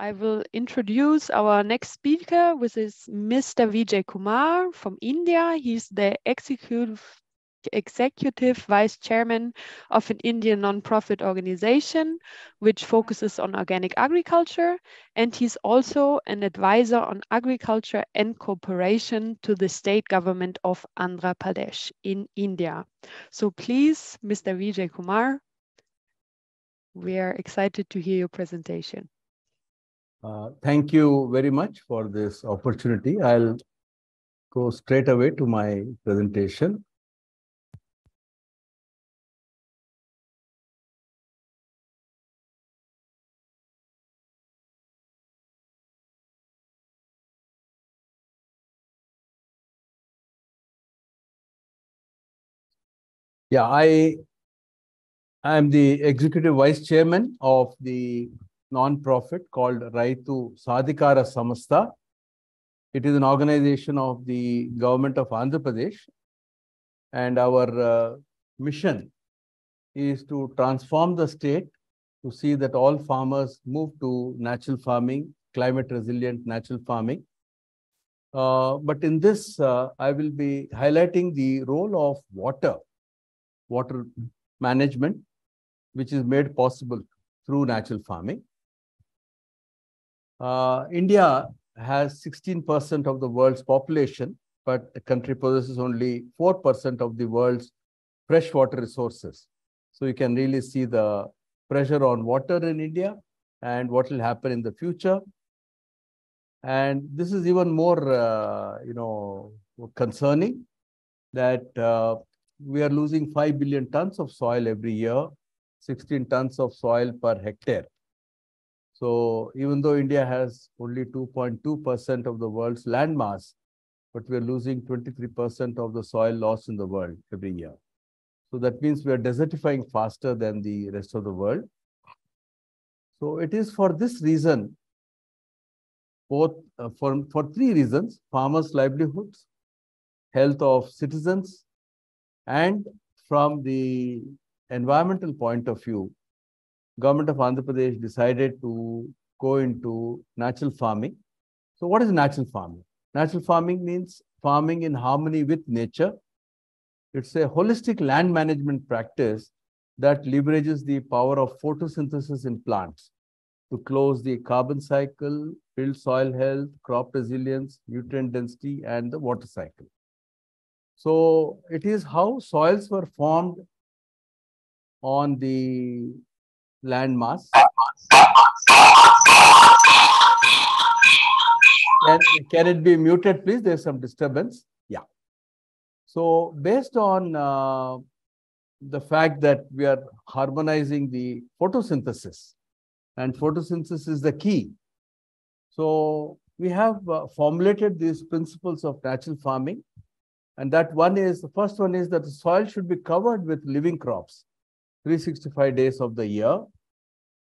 I will introduce our next speaker, which is Mr. Vijay Kumar from India. He's the executive vice chairman of an Indian non-profit organization which focuses on organic agriculture, and he's also an advisor on agriculture and cooperation to the state government of Andhra Pradesh in India. So please, Mr. Vijay Kumar, we are excited to hear your presentation. Thank you very much for this opportunity. I'll go straight away to my presentation. Yeah, I am the executive vice chairman of the non-profit called Raitu Sadhikara Samastha. It is an organization of the government of Andhra Pradesh, and our mission is to transform the state to see that all farmers move to natural farming, climate resilient natural farming. But in this, I will be highlighting the role of water management, which is made possible through natural farming. India has 16% of the world's population, but the country possesses only 4% of the world's freshwater resources. So you can really see the pressure on water in India and what will happen in the future. And this is even more, concerning that we are losing 5 billion tons of soil every year, 16 tons of soil per hectare. So even though India has only 2.2% of the world's land mass, but we are losing 23% of the soil loss in the world every year. So that means we are desertifying faster than the rest of the world. So it is for this reason, both for three reasons: farmers' livelihoods, health of citizens, and from the environmental point of view, Government of Andhra Pradesh decided to go into natural farming. So what is natural farming? Natural farming means farming in harmony with nature. It's a holistic land management practice that leverages the power of photosynthesis in plants to close the carbon cycle, build soil health, crop resilience, nutrient density, and the water cycle. So it is how soils were formed on the land mass. Can it be muted, please? There's some disturbance. Yeah. So based on the fact that we are harmonizing the photosynthesis, and photosynthesis is the key. So we have formulated these principles of natural farming. And that the first one is that the soil should be covered with living crops 365 days of the year.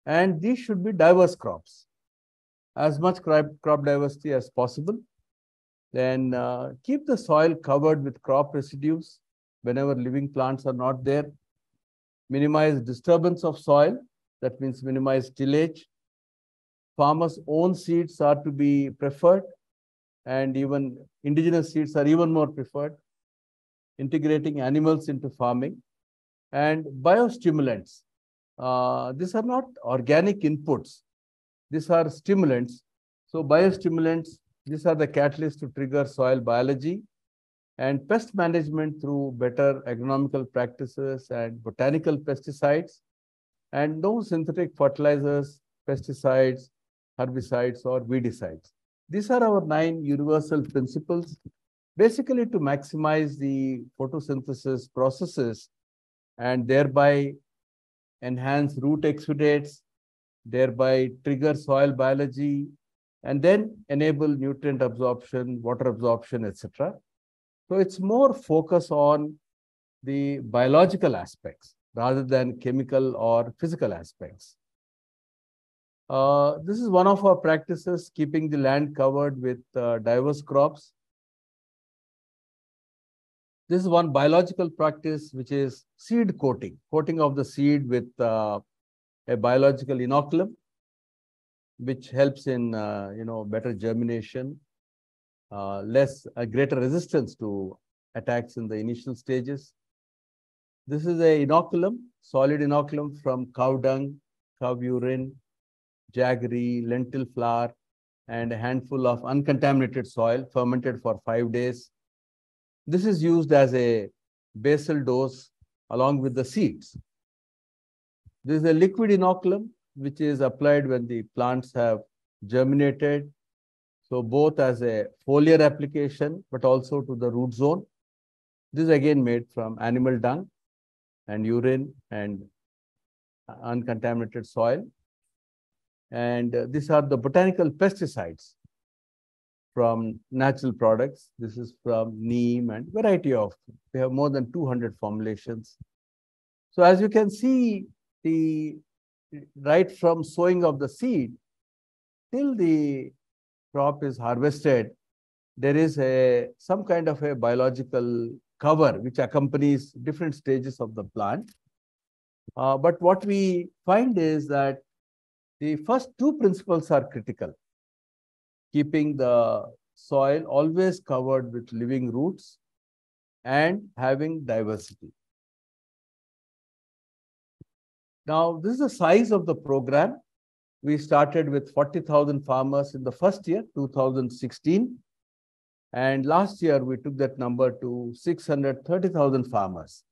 And these should be diverse crops, as much crop diversity as possible. Then keep the soil covered with crop residues whenever living plants are not there. Minimize disturbance of soil, that means minimize tillage. Farmers' own seeds are to be preferred, and even indigenous seeds are even more preferred. Integrating animals into farming and biostimulants. These are not organic inputs. These are stimulants. So biostimulants, these are the catalysts to trigger soil biology, and pest management through better agronomical practices and botanical pesticides, and no synthetic fertilizers, pesticides, herbicides, or weedicides. These are our 9 universal principles, basically to maximize the photosynthesis processes and thereby enhance root exudates, thereby trigger soil biology, and then enable nutrient absorption, water absorption, etc. So it's more focus on the biological aspects rather than chemical or physical aspects. This is one of our practices, keeping the land covered with diverse crops. This is one biological practice, which is seed coating of the seed with a biological inoculum. which helps in better germination, greater resistance to attacks in the initial stages. This is a inoculum, solid inoculum from cow dung, cow urine, jaggery, lentil flour, and a handful of uncontaminated soil fermented for 5 days. This is used as a basal dose along with the seeds. This is a liquid inoculum, which is applied when the plants have germinated. So both as a foliar application, but also to the root zone. This is again made from animal dung and urine and uncontaminated soil. And these are the botanical pesticides from natural products. This is from neem and variety of, we have more than 200 formulations. So as you can see, right from sowing of the seed till the crop is harvested, there is some kind of a biological cover which accompanies different stages of the plant. But what we find is that the first two principles are critical. Keeping the soil always covered with living roots and having diversity. Now, this is the size of the program. We started with 40,000 farmers in the first year, 2016. And last year, we took that number to 630,000 farmers.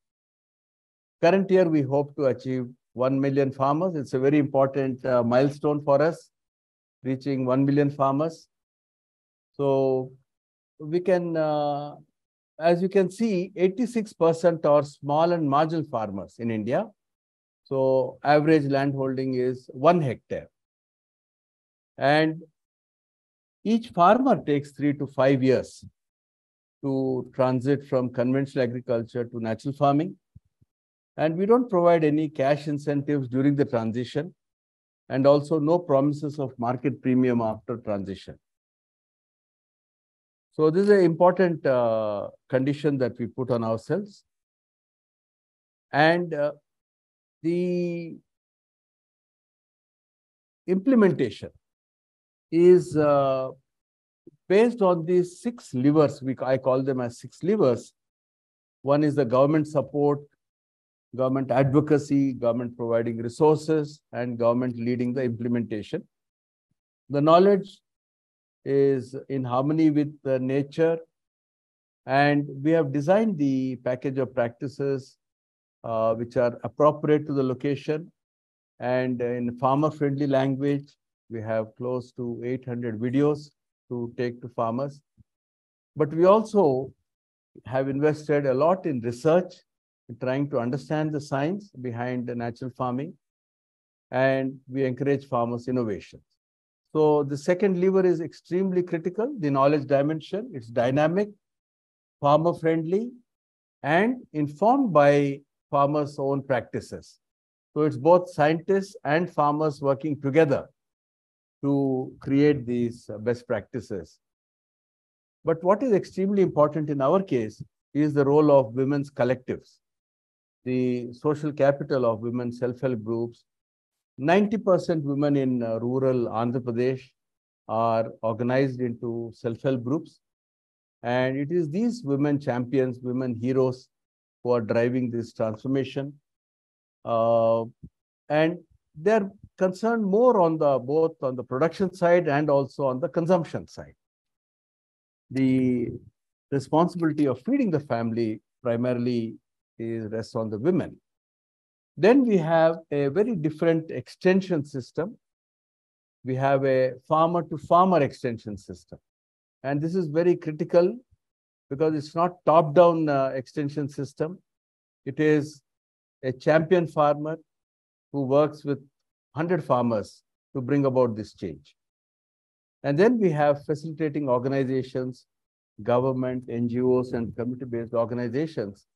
Current year, we hope to achieve 1 million farmers. It's a very important milestone for us, reaching 1 million farmers. So we can, as you can see, 86% are small and marginal farmers in India. So average land holding is 1 hectare. And each farmer takes 3 to 5 years to transit from conventional agriculture to natural farming. And we don't provide any cash incentives during the transition, and also no promises of market premium after transition. So this is an important condition that we put on ourselves. And the implementation is based on these 6 levers. I call them as 6 levers. One is the government support, government advocacy, government providing resources, and government leading the implementation. The knowledge is in harmony with nature, and we have designed the package of practices which are appropriate to the location and in farmer-friendly language. We have close to 800 videos to take to farmers. But we also have invested a lot in research, in trying to understand the science behind the natural farming, and we encourage farmers' innovations. So the second lever is extremely critical, the knowledge dimension. It's dynamic, farmer-friendly, and informed by farmers' own practices. So it's both scientists and farmers working together to create these best practices. But what is extremely important in our case is the role of women's collectives, the social capital of women self-help groups. 90% women in rural Andhra Pradesh are organized into self-help groups. And it is these women champions, women heroes who are driving this transformation. And they're concerned more on both on the production side and also on the consumption side. The responsibility of feeding the family primarily rests on the women. Then we have a very different extension system. We have a farmer-to-farmer extension system. And this is very critical because it's not top-down extension system. It is a champion farmer who works with 100 farmers to bring about this change. And then we have facilitating organizations, government, NGOs, and community-based organizations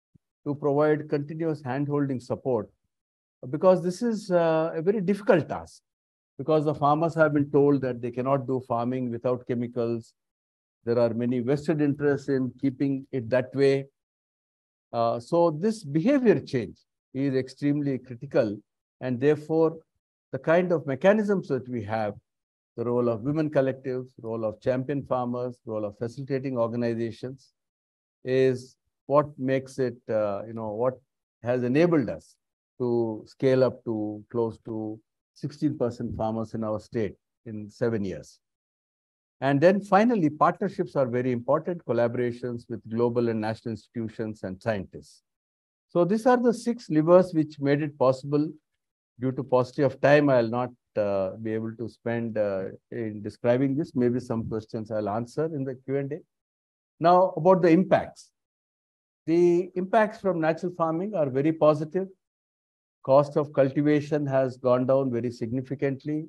to provide continuous hand-holding support, because this is a very difficult task, because the farmers have been told that they cannot do farming without chemicals. There are many vested interests in keeping it that way. So this behavior change is extremely critical, and therefore the kind of mechanisms that we have the role of women collectives, role of champion farmers, role of facilitating organizations is what makes it, what has enabled us to scale up to close to 16% farmers in our state in 7 years. And then finally, partnerships are very important, collaborations with global and national institutions and scientists. So these are the 6 levers which made it possible. Due to paucity of time, I'll not be able to spend in describing this. Maybe some questions I'll answer in the Q&A. Now, about the impacts. The impacts from natural farming are very positive. Cost of cultivation has gone down very significantly.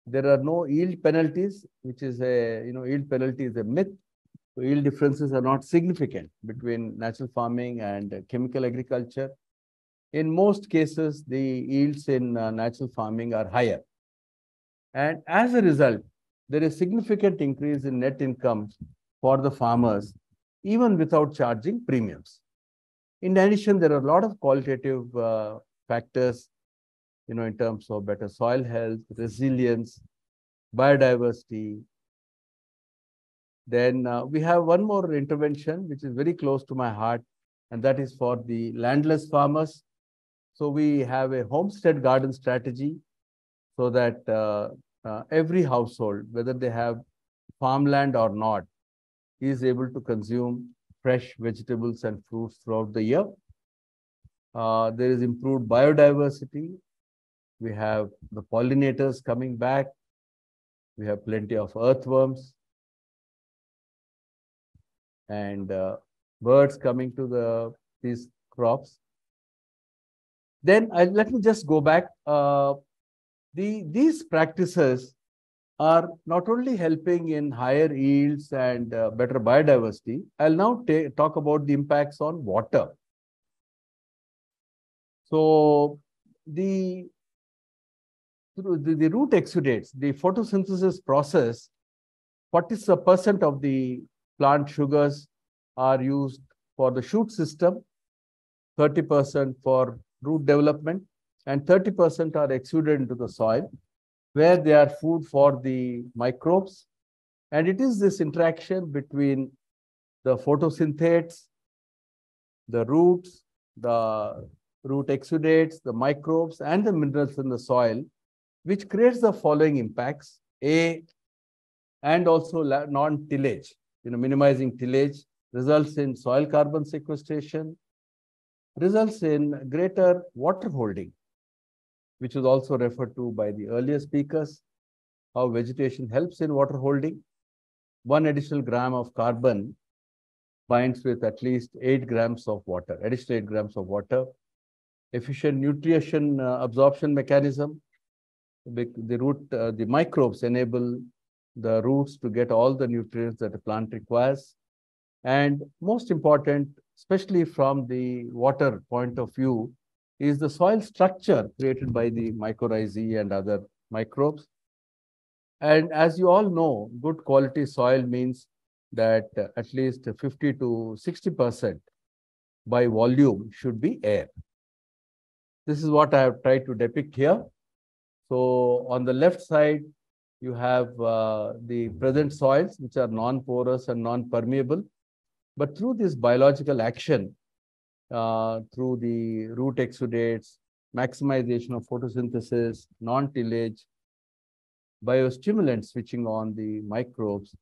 There are no yield penalties, which is yield penalty is a myth. So yield differences are not significant between natural farming and chemical agriculture. In most cases, the yields in natural farming are higher. And as a result, there is significant increase in net income for the farmers, even without charging premiums. In addition, there are a lot of qualitative factors, in terms of better soil health, resilience, biodiversity. Then we have one more intervention, which is very close to my heart, and that is for the landless farmers. So we have a homestead garden strategy so that every household, whether they have farmland or not, is able to consume fresh vegetables and fruits throughout the year. There is improved biodiversity. We have the pollinators coming back. We have plenty of earthworms and birds coming to these crops. Then let me just go back. These practices are not only helping in higher yields and better biodiversity. I'll now talk about the impacts on water. So the root exudates, the photosynthesis process, 40% of the plant sugars are used for the shoot system, 30% for root development, and 30% are exuded into the soil, where they are food for the microbes. And it is this interaction between the photosynthetes, the roots, the root exudates, the microbes, and the minerals in the soil, which creates the following impacts. And also non-tillage, minimizing tillage results in soil carbon sequestration, results in greater water holding, which was also referred to by the earlier speakers, how vegetation helps in water holding. 1 additional gram of carbon binds with at least 8 grams of water, additional 8 grams of water. Efficient nutrition absorption mechanism. The microbes enable the roots to get all the nutrients that a plant requires. And most important, especially from the water point of view, is the soil structure created by the mycorrhizae and other microbes. And as you all know, good quality soil means that at least 50 to 60% by volume should be air. This is what I have tried to depict here. So on the left side, you have the present soils, which are non-porous and non-permeable. But through this biological action, through the root exudates, maximization of photosynthesis, non-tillage, biostimulant switching on the microbes,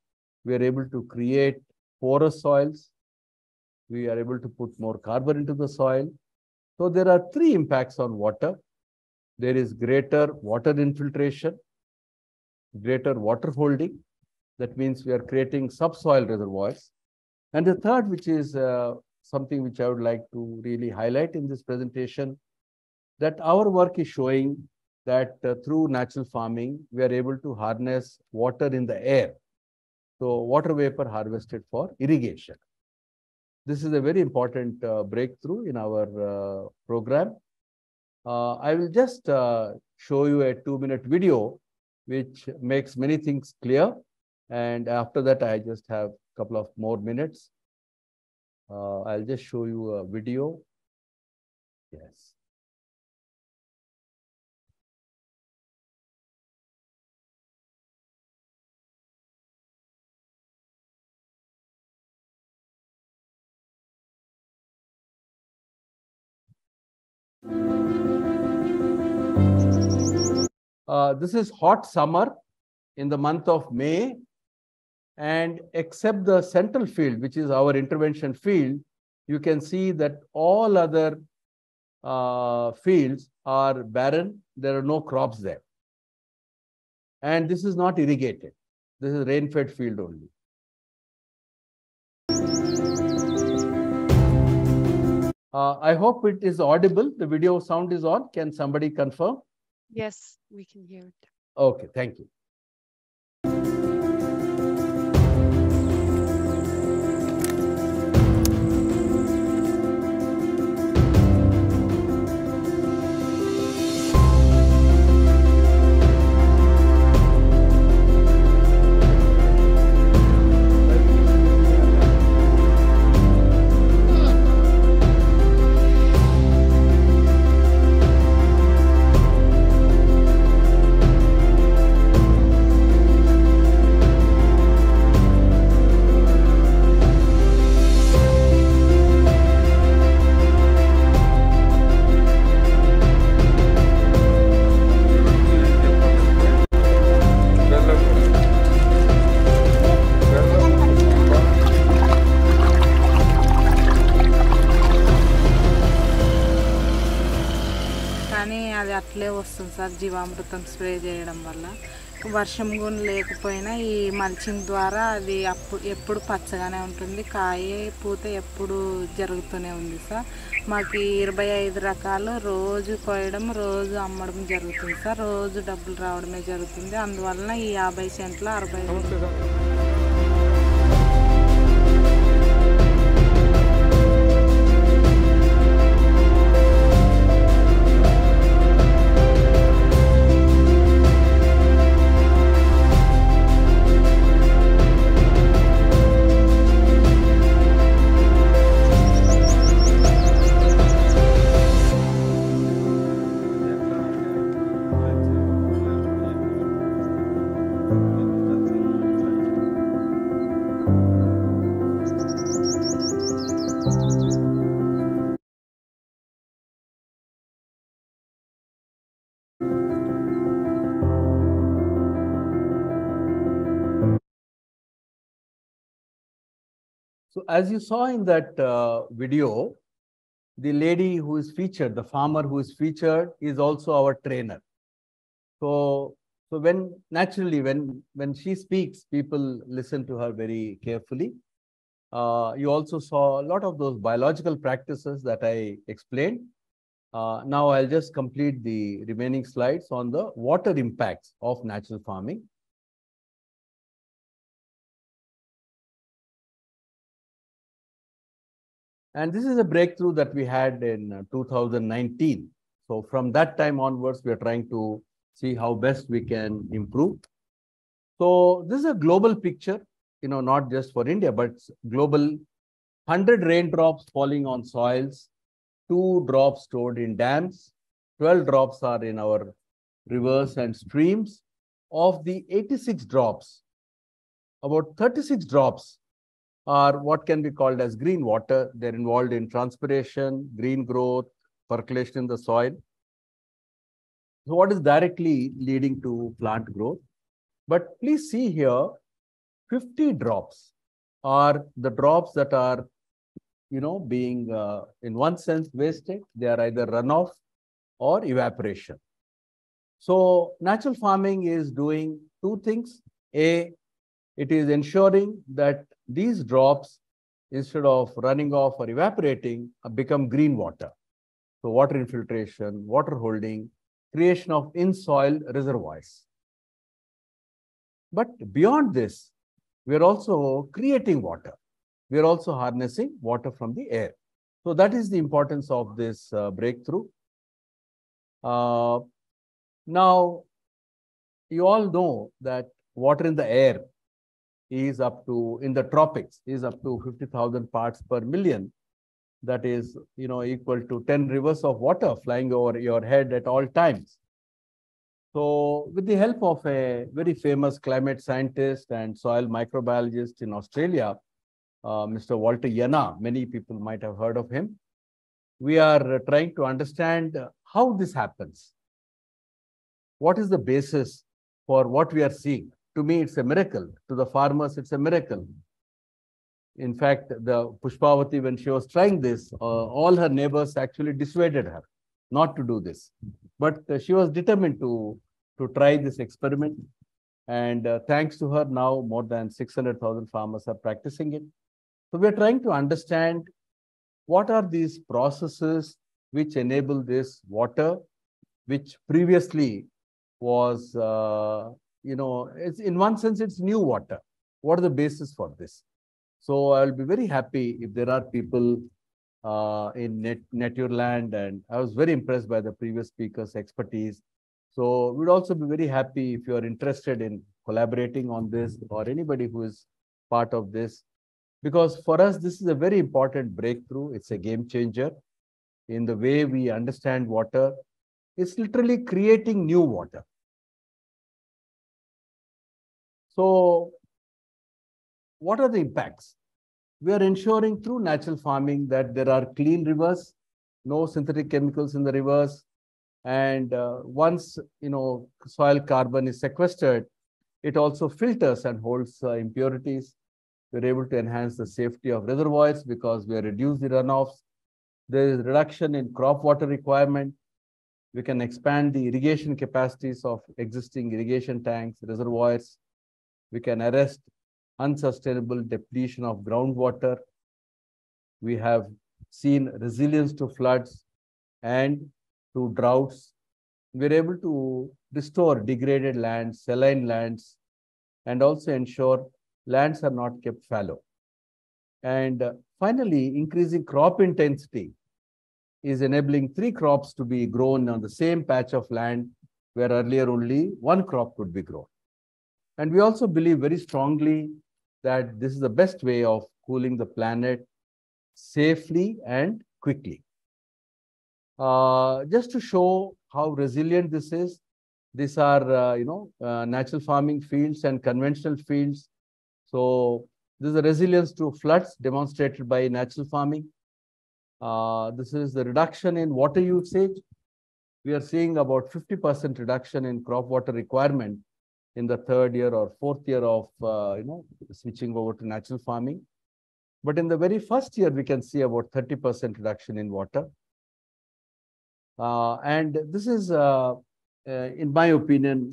we are able to create porous soils. We are able to put more carbon into the soil. So there are 3 impacts on water. There is greater water infiltration, greater water holding. That means we are creating subsoil reservoirs. And the third, which is something which I would like to really highlight in this presentation, that our work is showing that through natural farming, we are able to harness water in the air. So water vapor harvested for irrigation. This is a very important breakthrough in our program. I will just show you a 2-minute video, which makes many things clear. And after that, I just have a couple of more minutes. I'll just show you a video. Yes. This is hot summer in the month of May, and except the central field, which is our intervention field, you can see that all other fields are barren. There are no crops there. And this is not irrigated. This is rain-fed field only. I hope it is audible. The video sound is on. Can somebody confirm? Yes, we can hear it. Okay, thank you. అట్లే వస్తుంది sir జీవామృతం spray చేయడం వల్ల. వర్షం కూడా లేకపోయినా ఈ mulching ద్వారా అది ఎప్పుడు పచ్చగానే ఉంటుంది. కాయ పూత ఎప్పుడు జరుగుతూనే ఉంది సార్. మాకు 25 రకాలు రోజు కోయడం రోజు అమ్మడం జరుగుతుంది సార్. రోజు డబ్బులు రావడమే జరుగుతుంది. అందువలన ఈ 50 సెంట్ల 60. So as you saw in that video, the lady who is featured, the farmer who is featured, is also our trainer. So when naturally, when she speaks, people listen to her very carefully. You also saw a lot of those biological practices that I explained. Now I'll just complete the remaining slides on the water impacts of natural farming. And this is a breakthrough that we had in 2019. So from that time onwards, we are trying to see how best we can improve. So this is a global picture, not just for India, but global. 100 raindrops falling on soils, 2 drops stored in dams, 12 drops are in our rivers and streams. Of the 86 drops, about 36 drops are what can be called as green water. They're involved in transpiration, green growth, percolation in the soil. So what is directly leading to plant growth? But please see here, 50 drops are the drops that are, being in one sense wasted. They are either runoff or evaporation. So natural farming is doing 2 things. A, it is ensuring that these drops, instead of running off or evaporating, become green water. So water infiltration, water holding, creation of in-soil reservoirs. But beyond this, we are also creating water. We are also harnessing water from the air. So that is the importance of this breakthrough. Now, you all know that water in the air is up to, in the tropics, is up to 50,000 parts per million. That is, equal to 10 rivers of water flying over your head at all times. So with the help of a very famous climate scientist and soil microbiologist in Australia, Mr. Walter Yana, many people might have heard of him, we are trying to understand how this happens. what is the basis for what we are seeing? To me, it's a miracle. To the farmers, it's a miracle. In fact, the Pushpavati, when she was trying this, all her neighbors actually dissuaded her not to do this. But she was determined to try this experiment. And thanks to her, now more than 600,000 farmers are practicing it. So we are trying to understand what are these processes which enable this water, which previously was, it's, in one sense, it's new water. What are the basis for this? So I'll be very happy if there are people in Netherlands, and I was very impressed by the previous speaker's expertise. So we'd also be very happy if you are interested in collaborating on this, or anybody who is part of this, because for us, this is a very important breakthrough. It's a game changer in the way we understand water. It's literally creating new water. So what are the impacts? We are ensuring through natural farming that there are clean rivers, no synthetic chemicals in the rivers. And once, soil carbon is sequestered, it also filters and holds impurities. We're able to enhance the safety of reservoirs because we reduce the runoffs. There is reduction in crop water requirement. We can expand the irrigation capacities of existing irrigation tanks, reservoirs. We can arrest unsustainable depletion of groundwater. We have seen resilience to floods and to droughts. We're able to restore degraded lands, saline lands, and also ensure lands are not kept fallow. And finally, increasing crop intensity is enabling 3 crops to be grown on the same patch of land where earlier only 1 crop could be grown. And we also believe very strongly that this is the best way of cooling the planet safely and quickly. Just to show how resilient this is, these are, natural farming fields and conventional fields. So this is the resilience to floods demonstrated by natural farming. This is the reduction in water usage. We are seeing about 50% reduction in crop water requirement in the 3rd year or 4th year of, switching over to natural farming. But in the very first year, we can see about 30% reduction in water. And this is, in my opinion,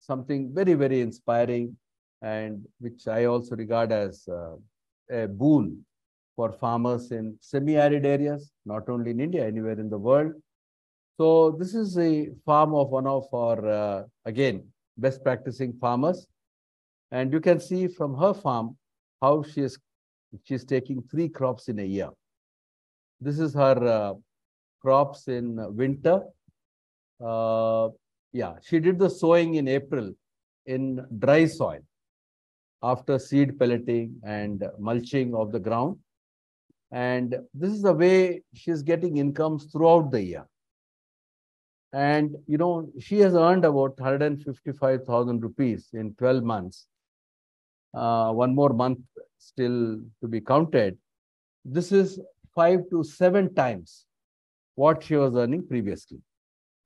something very, very inspiring, and which I also regard as a boon for farmers in semi-arid areas, not only in India, anywhere in the world. So this is a farm of one of our, again, best practicing farmers. And you can see from her farm how she's taking 3 crops in a year. This is her crops in winter. She did the sowing in April in dry soil after seed pelleting and mulching of the ground. And this is the way she's getting incomes throughout the year. And, she has earned about 155,000 rupees in 12 months. 1 more month still to be counted. This is 5 to 7 times what she was earning previously.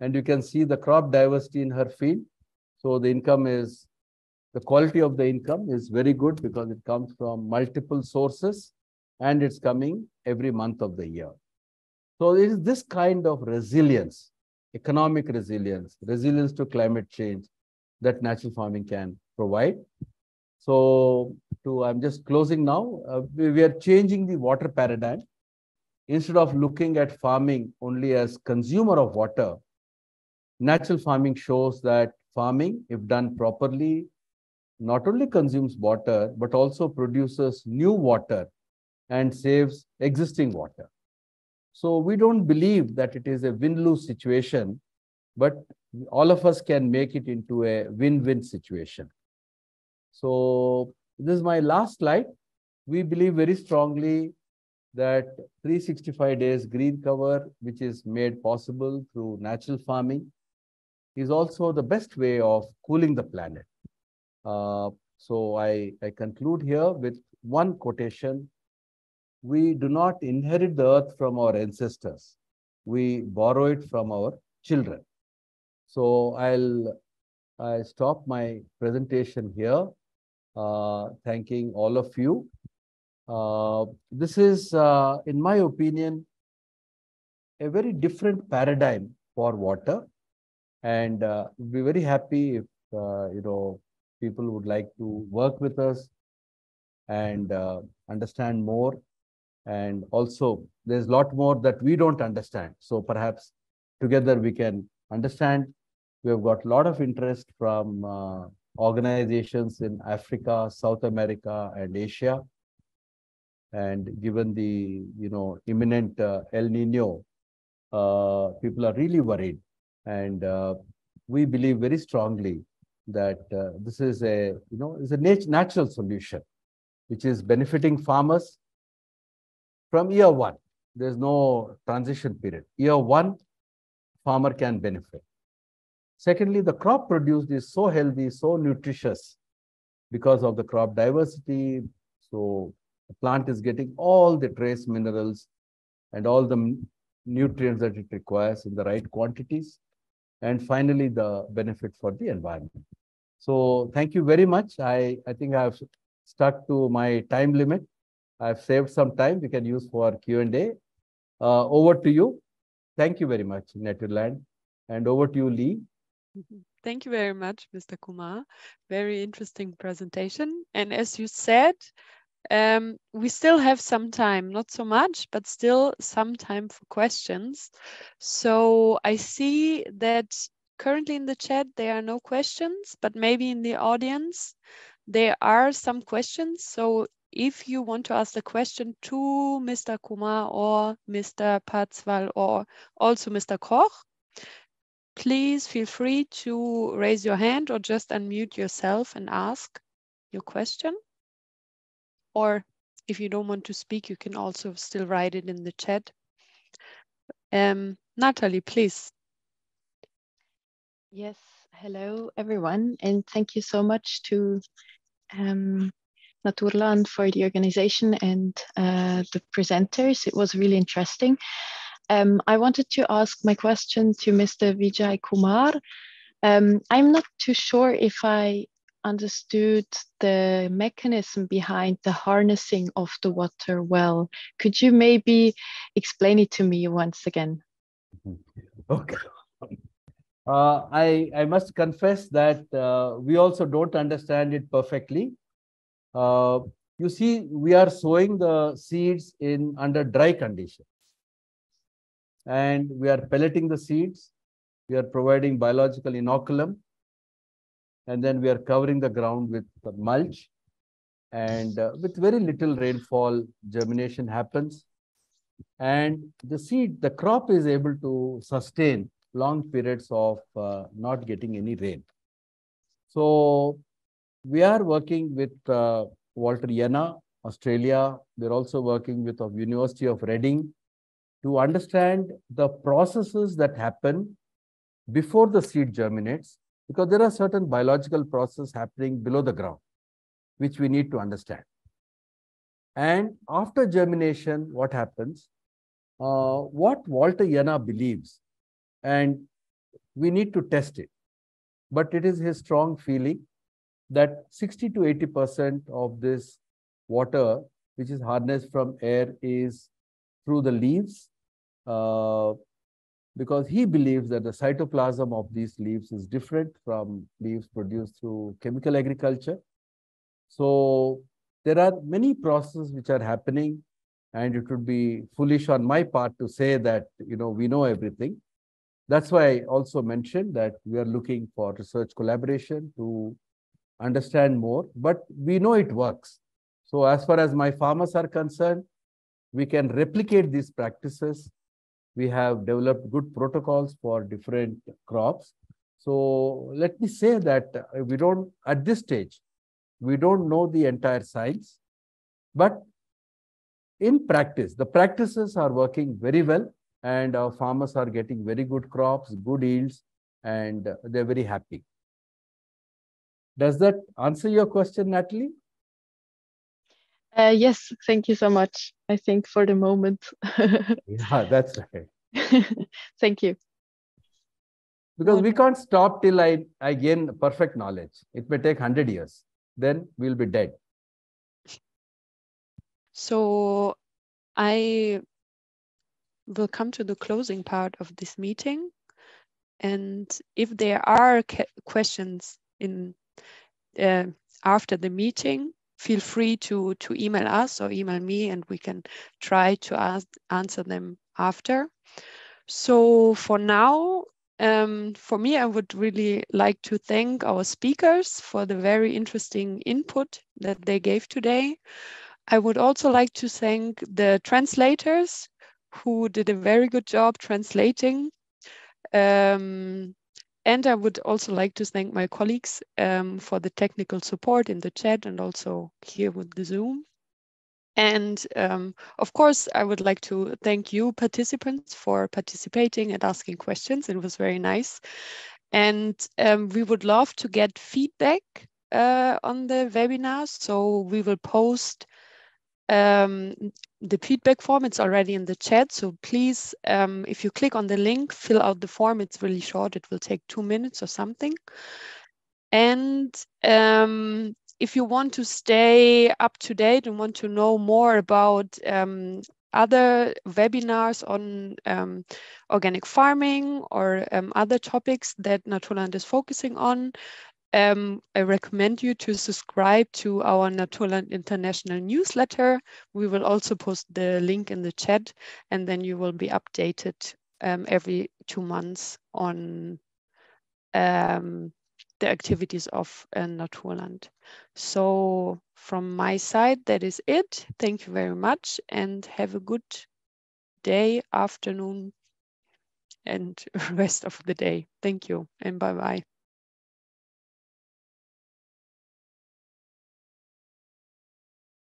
And you can see the crop diversity in her field. So the quality of the income is very good because it comes from multiple sources and it's coming every month of the year. So it is this kind of resilience, economic resilience, resilience to climate change that natural farming can provide. So I'm just closing now. We are changing the water paradigm. Instead of looking at farming only as consumer of water, natural farming shows that farming, if done properly, not only consumes water, but also produces new water and saves existing water. So we don't believe that it is a win-lose situation, but all of us can make it into a win-win situation. So this is my last slide. We believe very strongly that 365 days green cover, which is made possible through natural farming, is also the best way of cooling the planet. So I conclude here with one quotation. We do not inherit the earth from our ancestors. We borrow it from our children. So I'll I stop my presentation here, thanking all of you. This is, in my opinion, a very different paradigm for water, and we'll be very happy if people would like to work with us and understand more. And also, there's a lot more that we don't understand. So perhaps together we can understand. We have got a lot of interest from organizations in Africa, South America, and Asia. And given the imminent El Nino, people are really worried, and we believe very strongly that this is a natural solution which is benefiting farmers from year one. There's no transition period. Year one, farmer can benefit. Secondly, the crop produced is so healthy, so nutritious because of the crop diversity. So the plant is getting all the trace minerals and all the nutrients that it requires in the right quantities. And finally, the benefit for the environment. So thank you very much. I think I've stuck to my time limit. I've saved some time we can use for Q&A. Over to you. Thank you very much, Netherland. And over to you, Lee. Thank you very much, Mr. Kumar. Very interesting presentation. And as you said, we still have some time, not so much, but still some time for questions. So I see that currently in the chat, there are no questions, but maybe in the audience, there are some questions. So if you want to ask a question to Mr. Kumar or Mr. Patzwal or also Mr. Koch, please feel free to raise your hand or just unmute yourself and ask your question. Or if you don't want to speak, you can also still write it in the chat. Natalie, please. Yes, hello everyone, and thank you so much to Naturland for the organization and the presenters. It was really interesting. I wanted to ask my question to Mr. Vijay Kumar. I'm not too sure if I understood the mechanism behind the harnessing of the water well. Could you maybe explain it to me once again? Okay. I must confess that we also don't understand it perfectly. You see, we are sowing the seeds under dry conditions, and we are pelleting the seeds. We are providing biological inoculum, and then we are covering the ground with mulch, and with very little rainfall, germination happens, and the crop is able to sustain long periods of not getting any rain. So we are working with Walter Jena, Australia. We're also working with the University of Reading to understand the processes that happen before the seed germinates, because there are certain biological processes happening below the ground, which we need to understand. And after germination, what happens? What Walter Jena believes, and we need to test it, but it is his strong feeling that 60 to 80% of this water, which is harnessed from air, is through the leaves, because he believes that the cytoplasm of these leaves is different from leaves produced through chemical agriculture. So there are many processes which are happening, and it would be foolish on my part to say that we know everything. That's why I also mentioned that we are looking for research collaboration to understand more, but we know it works. So as far as my farmers are concerned, we can replicate these practices. We have developed good protocols for different crops. So let me say that at this stage, we don't know the entire science, but in practice, the practices are working very well, and our farmers are getting very good crops, good yields, and they're very happy. Does that answer your question, Natalie? Yes, thank you so much. I think for the moment. Yeah, that's right. Thank you. Because we can't stop till I gain perfect knowledge. It may take 100 years. Then we'll be dead. So I will come to the closing part of this meeting. And if there are questions in after the meeting, feel free to email us or email me, and we can try to answer them after. So for now, for me, I would really like to thank our speakers for the very interesting input that they gave today. I would also like to thank the translators who did a very good job translating. And I would also like to thank my colleagues for the technical support in the chat and also here with the Zoom. And of course, I would like to thank you participants for participating and asking questions. It was very nice. And we would love to get feedback on the webinar. So we will post the feedback form. It's already in the chat. So please, if you click on the link, fill out the form. It's really short. It will take 2 minutes or something. And if you want to stay up to date and want to know more about other webinars on organic farming or other topics that Naturland is focusing on, I recommend you to subscribe to our Naturland International newsletter. We will also post the link in the chat, and then you will be updated every 2 months on the activities of Naturland. So from my side, that is it. Thank you very much and have a good day, afternoon, and rest of the day. Thank you and bye-bye.